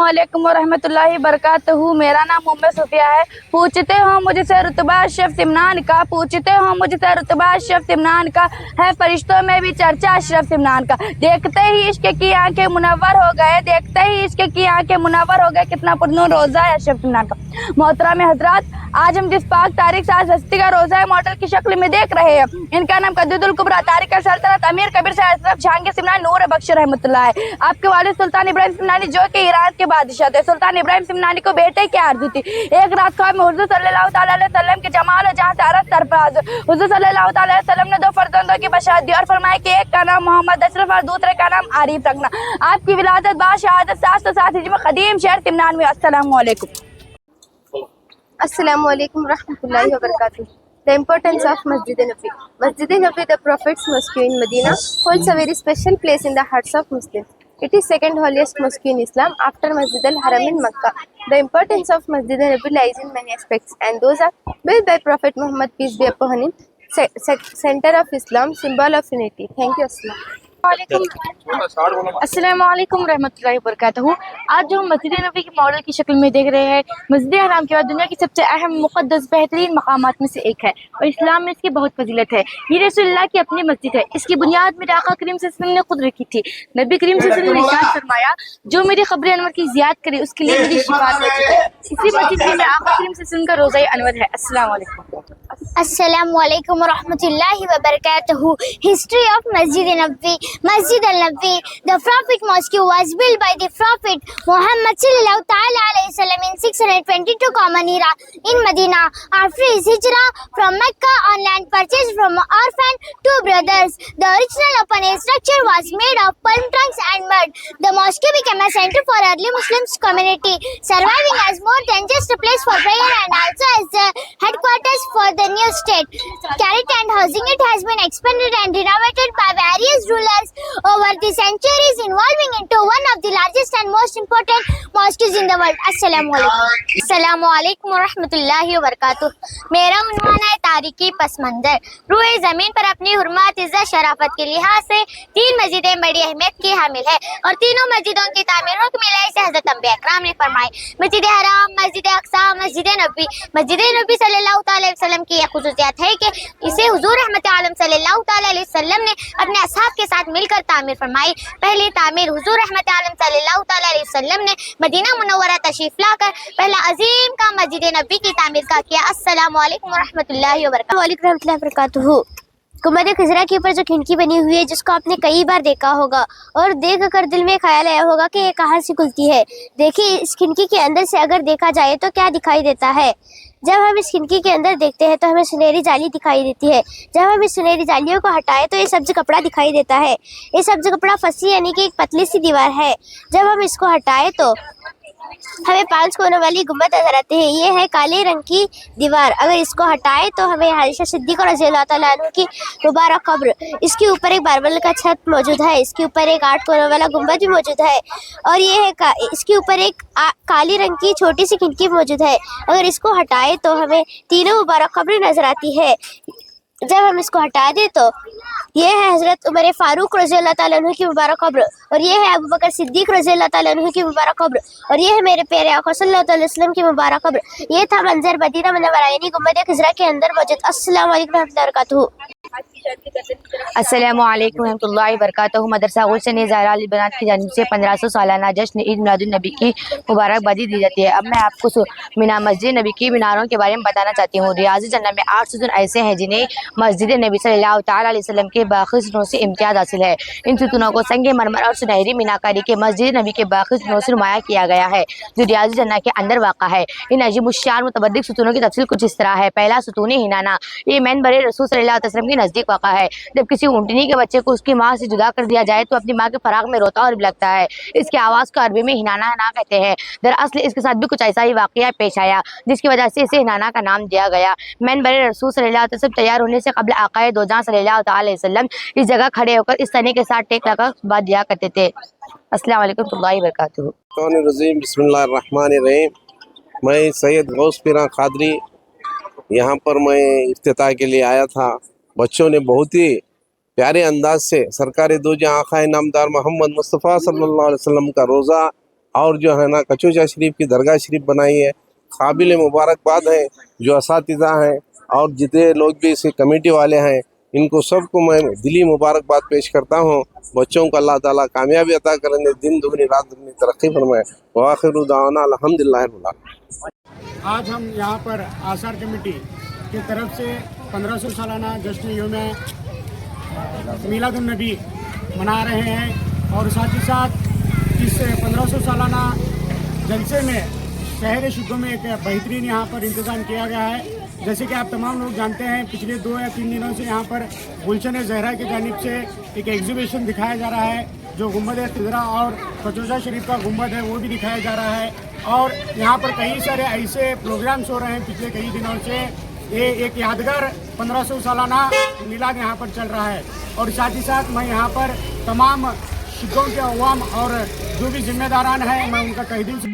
अस्सलामुअलैकुम वरहमतुल्लाहि वबरकातुहू। मेरा नाम उम्मे सुफिया है। पूछते हो मुझसे रुतबा अशरफ इमरान का, पूछते हो मुझसे रुतबा अशरफ इमरान का, है फरिश्तों में भी चर्चा अशरफ इमरान का। देखते ही इश्क की आंखें मुनव्वर हो गए, देखते ही इश्क की आंखें मुनव्वर हो गए, कितना पुरनूर रोज़ा है अशरफ इमरान का। मोहतरम हजरात, आज हम जिस पाक तारीख साज हस्ती का रोज़ा है मॉडल की शक्ल में देख रहे हैं, इनका नाम कद्दुल कुबरा तारिक सल्तनत अमीर कबीर से अशरफ जहांगीर सिमनानी नूर बख्श रहमतुल्लाह है। आपके वालिद सुल्तान इब्राहिम सिमनानी जो कि ईरान के बादशाह थे। सुल्तान इब्राहिम सिमनानी को बेटे की आरज़ू थी। एक रात ख्वाब में हुज़ूर सल्लल्लाहु ताला अलैहि वसल्लम के जमाल और जहाँ तारत सरफराज। हुज़ूर सल्लल्लाहु ताला अलैहि वसल्लम ने दो फर्जंदों की बशारत दी और फरमाया कि एक का नाम मोहम्मद अशरफ और दूसरे का नाम आरिफ रखना। आपकी विलादत बाद शहादत 707 हिजरी में कदीम शहर सिमनान में। अस्सलामु अलैकुम। Assalamu alaikum warahmatullahi wabarakatuh. The importance of Masjid Nabi. Masjid Nabi, the Prophet's mosque in Medina, holds a very special place in the hearts of Muslims. It is second holiest mosque in Islam after Masjid al-Haram in Makkah. The importance of Masjid Nabi lies in many aspects, and those are built by Prophet Muhammad, peace be upon him, center of Islam, symbol of unity. Thank you. अस्सलामु अलैकुम रहमतुल्लाहि वबरकातुहू। आज जो हम मस्जिद नबी की model की शक्ल में देख रहे हैं, मस्जिद हराम के बाद दुनिया की सबसे अहम मुक़द्दस बेहतरीन मकामात में से एक है और इस्लाम में इसकी बहुत फजीलत है। ये रसूलुल्लाह की अपनी मस्जिद है। इसकी बुनियाद मेरे आका करीम सल्लल्लाहु अलैहि वसल्लम ने खुद रखी थी। नबी करीम सल्लल्लाहु अलैहि वसल्लम ने इरशाद फरमाया, जो मेरी क़ब्र अनवर की ज़ियारत करे उसके लिए मेरी शिफ़ाअत है। इसी मस्जिद में मेरे आका करीम सल्लल्लाहु अलैहि वसल्लम का रोज़ा अनवर है। अस्सलामु अलैकुम। Assalamu alaikum warahmatullahi wabarakatuh. History of Masjid Nabi. Masjid al-Nabi, the Prophet Mosque, was built by the Prophet Muhammad sallallahu ta'ala alayhi wasallam in 622 Common Era in Medina after his hijrah from Mecca on land purchased from orphan two brothers. The original open air structure was made of palm trunks and mud. The mosque became a center for early Muslim community, surviving as more than just a place for prayer and also as the headquarters for the new state. Carried and housing, it has been expanded and renovated by various rulers over the centuries, involving into one of the largest and most important mosques in the world. Assalamu alaikum. Assalamu alaikum wa rahmatullahi wa barakatuh. मेरा उन्वान है तारीकी पस मंजर। रूए ज़मीन पर अपनी हुर्मत, इज़्ज़त, शराफत के लिहाज से तीन मस्जिदें बड़ी अहमियत की हामिल है और तीनों मस्जिदों की तामीर हुक्म इलाही से हज़रत अंबिया इकराम ने फरमाई। मस्जिद हराम, मस्जिद अक्सा, मस्जिद नबी। मस्जिद नबी सल्लल्लाहु अलैहि वसल्लम की यह खुसूसियत है कि इसे हुजूर रहमत आलम सल्लल्लाहु अलैहि वसल्लम ने अपने असहाब के साथ मिलकर तामीर फरमाई। पहली तामीर हुजूर रहमत आलम सल्लल्लाहु अलैहि वसल्लम ने मदीना मुनव्वरा तशरीफ लाकर पहला अजीम का मस्जिद नबी की तामीर का किया। अस्सलामु अलैकुम रहमतुल्लाहि व बरकातुहू। गुंबद खिजरा के ऊपर जो खिड़की बनी हुई है, जिसको आपने कई बार देखा होगा और देख कर दिल में ख्याल आया होगा कि ये कहाँ से खुलती है। देखिए, इस खिड़की के अंदर से अगर देखा जाए तो क्या दिखाई देता है। जब हम इस खिड़की के अंदर देखते हैं तो हमें सुनहरी जाली दिखाई देती है। जब हम इस सुनहरी जालियों को हटाएं तो ये सब्ज कपड़ा दिखाई देता है। ये सब्ज कपड़ा फसी यानी कि एक पतली सी दीवार है। जब हम इसको हटाएं तो हमें 5 कोनों वाली गुंबद नजर आती है। ये है काले रंग की दीवार। अगर इसको हटाएं तो हमें आयशा सिद्दीक़ा रज़ियल्लाहु तआला अन्हा की मुबारक कब्र, इसके ऊपर एक मार्बल का छत मौजूद है, इसके ऊपर एक 8 कोनों वाला गुंबद भी मौजूद है और ये है इसके ऊपर एक काली रंग की छोटी सी खिड़की मौजूद है। अगर इसको हटाएं तो हमें तीनों मुबारक कब्रें नजर आती है। जब हम इसको हटा दें तो ये है हज़रत उमर फ़ारूक रज़ियल्लाहु तआला अन्हु की मुबारक कब्र और ये है अबू बकर सिद्दीक़ रज़ियल्लाहु तआला अन्हु की मुबारक कब्र और ये है मेरे प्यारे आका सल्लल्लाहु अलैहि वसल्लम की मुबारक कब्र। ये था मंजर मदीना मुनव्वरा यानी गुंबद खिजरा के अंदर मौजूद। अस्सलामु अलैकुम रहमतुल्लाहि व बरकातुहू। अस्सलामु अलैकुम रहमतुल्लाहि व बरकातुहू। मदरसा गुलशन ज़हरा अल बनात की जानिब से 1500 सालाना जश्न ईद मिलादुन नबी की मुबारकबादी दी जाती है। अब मैं आपको मीना मस्जिद नबी की मीनारों के बारे में बताना चाहती हूँ। रियाज़ जन्नत में 8 सुतून ऐसे हैं जिन्हें मस्जिद नबी सल्लल्लाहु तआला अलैहि वसल्लम के बाखिसनों से इम्तियाज़ हासिल है। इन सुतूनों को संगे मरमर और सुनहरी मीनाकारी के मस्जिद नबी के बाखिसनों से नुमाया किया गया है, जो रियाज़ जन्नत के अंदर वाक़ा है। इन अजीमुश्शान मुतबद्दिल सुतूनों की तफसील कुछ इस तरह है। पहला सुतून हिनाना, ये मिंबर रसूल सल्लल्लाहु अलैहि वसल्लम के नज़दीक वाक़ा है। जब किसी ऊँटनी के बच्चे को उसकी माँ से जुदा कर दिया जाए तो अपनी माँ के फराग में रोता और बिलखता है। इसके आवाज़ को अरबी में हिनाना ना कहते हैं। दरअसल इसके साथ भी कुछ ऐसा ही वाक़या पेश आया जिसकी वजह से इसे हिनाना का नाम दिया गया। मिंबर रसूल सल्लल्लाहु अलैहि वसल्लम तैयार होने से कबल आक़ाए दो जहां सल्लल्लाहु अलैहि वसल्लम इस जगह खड़े होकर इस तने के साथ टेक लगाकर बात दिया करते थे। अस्सलामु अलैकुम वरहमतुल्लाहि वबरकातुहू। बिस्मिल्लाहिर्रहमानिर्रहीम। मैं सैयद गौस पीरा कादरी यहाँ पर मैं इफ्तिताह के लिए आया था। बच्चों ने बहुत ही प्यारे अंदाज से सरकार दो जहां आक़ाए नामदार मोहम्मद मुस्तफ़ा सल्लल्लाहु अलैहि वसल्लम का रोज़ा اور جو ہے نا کچوچا شریف کی درگاہ شریف بنائی ہے. قابل مبارکباد ہے جو اساتذہ ہیں اور جتنے لوگ بھی اس کے کمیٹی والے ہیں, ان کو سب کو میں دلی مبارکباد پیش کرتا ہوں. بچوں کو اللہ تعالیٰ کامیابی عطا کرنے, دن دگنی رات دگنی ترقی فرمائے. وآخر دعوانا الحمدللہ رب العالمین. آج ہم یہاں پر آثار کمیٹی کی طرف سے 1500 سالانہ جشن یوم میلاد النبی منا رہے ہیں, اور ساتھ ہی ساتھ اس 1500 سالانہ جلسے میں شہر شگو میں ایک بہترین یہاں پر انتظام کیا گیا ہے. جیسے کہ آپ تمام لوگ جانتے ہیں, پچھلے 2 یا 3 دنوں سے یہاں پر گلشن زہرا کی جانب سے ایک ایگزیبیشن دکھایا جا رہا ہے, جو گنبد خضرا اور کچوچا شریف کا گنبد ہے وہ بھی دکھایا جا رہا ہے. اور یہاں پر کئی سارے ایسے پروگرامز ہو رہے ہیں پچھلے کئی دنوں سے. یہ ایک یادگار 1500 سالانہ میلاد یہاں پر چل رہا ہے. اور ساتھ ہی ساتھ میں یہاں پر تمام شگوں کے عوام اور جو بھی ذمہ داران ہیں, میں ان کا تہ دل سے